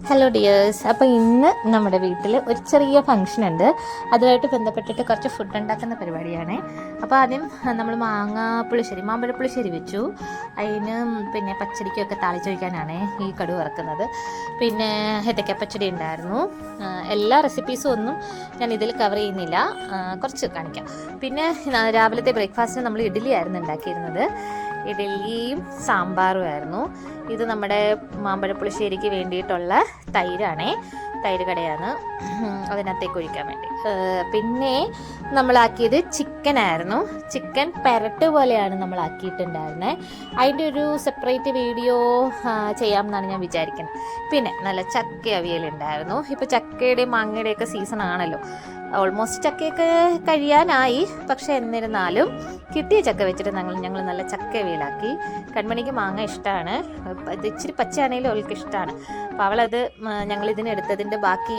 Hello dears, അപ്പോൾ ഇന്ന് നമ്മുടെ വീട്ടിൽ ഒരു ചെറിയ ഫംഗ്ഷൻ ഉണ്ട്. അതുമായിട്ട് ബന്ധപ്പെട്ടിട്ട് കുറച്ച് ഫുഡ് ഉണ്ടാക്കുന്ന പരിപാടിയാണ്. അപ്പോൾ ആദ്യം നമ്മൾ മാമ്പഴപ്പുളിശ്ശേരി വെച്ചു. അതിന് പിന്നെ പച്ചടിക്കൊക്കെ താളിച്ചൊഴിക്കാനാണ് ഈ കടുക് വറക്കുന്നത്. പിന്നെ ഏത്തയ്ക്കപ്പച്ചടി ഉണ്ടായിരുന്നു. എല്ലാ റെസിപ്പീസും ഒന്നും ഞാൻ ഇതിൽ കവർ ചെയ്യുന്നില്ല, കുറച്ച് കാണിക്കാം. പിന്നെ രാവിലത്തെ ബ്രേക്ക്ഫാസ്റ്റിന് നമ്മൾ ഇഡ്ഡലി ആയിരുന്നു ഉണ്ടാക്കിയിരുന്നത്. ഇഡലിയും സാമ്പാറും ആയിരുന്നു. ഇത് നമ്മുടെ മാമ്പഴപ്പുളിശ്ശേരിക്ക് വേണ്ടിയിട്ടുള്ള തൈര് കടയാണ്, അതിനകത്തേക്ക് ഒഴിക്കാൻ വേണ്ടി. പിന്നെ നമ്മളാക്കിയത് ചിക്കനായിരുന്നു. ചിക്കൻ പെരട്ട് പോലെയാണ് നമ്മളാക്കിയിട്ടുണ്ടായിരുന്നത്. അതിൻ്റെ ഒരു സെപ്പറേറ്റ് വീഡിയോ ചെയ്യാമെന്നാണ് ഞാൻ വിചാരിക്കുന്നത്. പിന്നെ നല്ല ചക്ക അവിയലുണ്ടായിരുന്നു. ഇപ്പോൾ ചക്കയുടെയും മാങ്ങയുടെയൊക്കെ സീസൺ ആണല്ലോ. ഓൾമോസ്റ്റ് ചക്കയൊക്കെ കഴിയാനായി. പക്ഷെ എന്നിരുന്നാലും കിട്ടിയ ചക്ക വെച്ചിട്ട് ഞങ്ങൾ നല്ല ചക്ക അവിയലാക്കി. കൺമണിക്ക് മാങ്ങ ഇഷ്ടമാണ്, ഇത് ഇച്ചിരി പച്ചയാണെങ്കിലും അവൾക്ക് ഇഷ്ടമാണ്. അപ്പോൾ അവളത് ഞങ്ങളിതിനെടുത്തതിൻ്റെ ബാക്കി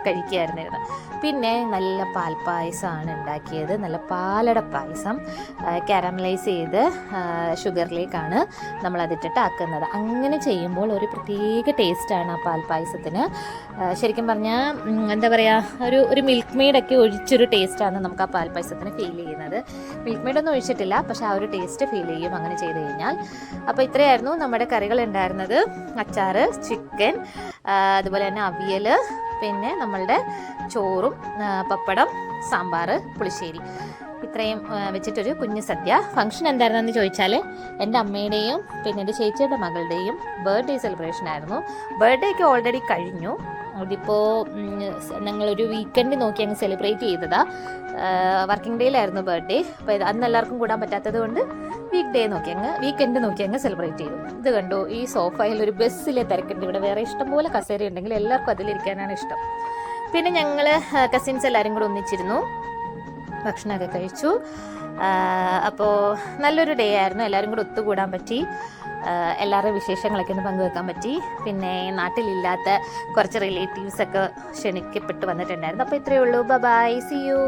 കഴിക്കുകയായിരുന്നു. പിന്നെ നല്ല പാൽപ്പായസമാണ് ഉണ്ടാക്കിയത്. നല്ല പാലട പായസം കാരമലൈസ് ചെയ്ത് ഷുഗറിലേക്കാണ് നമ്മളതിട്ടിട്ട് ആക്കുന്നത്. അങ്ങനെ ചെയ്യുമ്പോൾ ഒരു പ്രത്യേക ടേസ്റ്റാണ് ആ പാൽപ്പായസത്തിന്. ശരിക്കും പറഞ്ഞാൽ എന്താ പറയുക, ഒരു മിൽക്ക് മെയ്ഡൊക്കെ ഒഴിച്ചൊരു ടേസ്റ്റാണ് നമുക്ക് ആ പാൽപ്പായസത്തിന് ഫീൽ ചെയ്യുന്നത്. മിൽക്ക് മെയ്ഡൊന്നും ഒഴിച്ചിട്ടില്ല, പക്ഷേ ആ ഒരു ടേസ്റ്റ് ഫീൽ ചെയ്യും അങ്ങനെ ചെയ്ത് കഴിഞ്ഞാൽ. അപ്പോൾ ഇത്രയായിരുന്നു നമ്മുടെ കറികൾ ഉണ്ടായിരുന്നത്. അച്ചാറ്, ചിക്കൻ, അതുപോലെ തന്നെ അവിയൽ, പിന്നെ നമ്മളുടെ ചോറും പപ്പടം, സാമ്പാർ, പുളിശ്ശേരി, ഇത്രയും വെച്ചിട്ടൊരു കുഞ്ഞു സദ്യ. ഫംഗ്ഷൻ എന്തായിരുന്നെന്ന് ചോദിച്ചാൽ എൻ്റെ അമ്മയുടെയും പിന്നെ എൻ്റെ ചേച്ചിയുടെ മകളുടെയും ബർത്ത്ഡേ സെലിബ്രേഷൻ ആയിരുന്നു. ബർത്ത്ഡേക്ക് ഓൾറെഡി കഴിഞ്ഞു. അതിപ്പോൾ ഞങ്ങളൊരു വീക്കെൻഡ് നോക്കി അങ്ങ് സെലിബ്രേറ്റ് ചെയ്തതാണ്. വർക്കിംഗ് ഡേയിലായിരുന്നു ബർത്ത്ഡേ. അപ്പോൾ അന്ന് എല്ലാവർക്കും കൂടാൻ പറ്റാത്തത് കൊണ്ട് വീക്കെൻഡ് നോക്കി അങ്ങ് സെലിബ്രേറ്റ് ചെയ്തു. ഇത് കണ്ടു, ഈ സോഫയിൽ ഒരു ബസ്സിലെ തിരക്കുണ്ട്. ഇവിടെ വേറെ ഇഷ്ടംപോലെ കസേര ഉണ്ടെങ്കിൽ എല്ലാവർക്കും അതിലിരിക്കാനാണ് ഇഷ്ടം. പിന്നെ ഞങ്ങൾ കസിൻസ് എല്ലാവരും കൂടെ ഒന്നിച്ചിരുന്നു, ഭക്ഷണമൊക്കെ കഴിച്ചു. അപ്പോൾ നല്ലൊരു ഡേ ആയിരുന്നു. എല്ലാവരും കൂടെ ഒത്തുകൂടാൻ പറ്റി. എല്ലാവരുടെയും വിശേഷങ്ങളൊക്കെ ഒന്ന് പങ്കുവെക്കാൻ പറ്റി. പിന്നെ നാട്ടിലില്ലാത്ത കുറച്ച് റിലേറ്റീവ്സൊക്കെ ക്ഷണിക്കപ്പെട്ട് വന്നിട്ടുണ്ടായിരുന്നു. അപ്പോൾ ഇത്രയേ ഉള്ളൂ. Bye, see U.